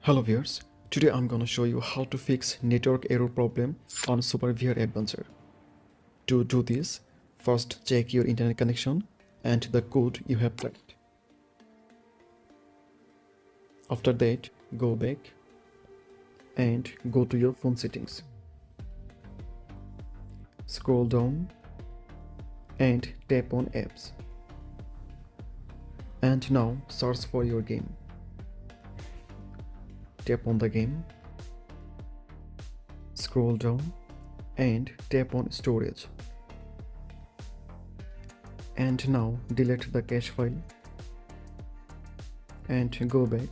Hello viewers, today I'm gonna show you how to fix network error problem on SuperVR Adventure. To do this, first check your internet connection and the code you have typed. After that, go back and go to your phone settings. Scroll down and tap on apps. And now search for your game. Tap on the game, scroll down and tap on storage. And now delete the cache file and go back.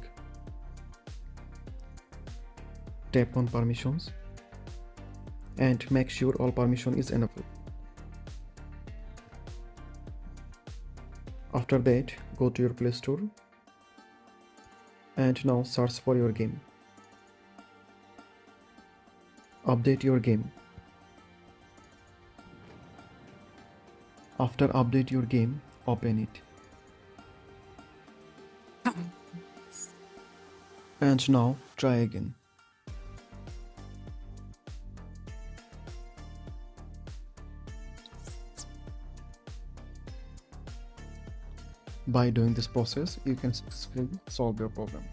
Tap on permissions and make sure all permission is enabled. After that, go to your Play Store and now search for your game. Update your game. After update your game, open it. And now try again. By doing this process, you can successfully solve your problem.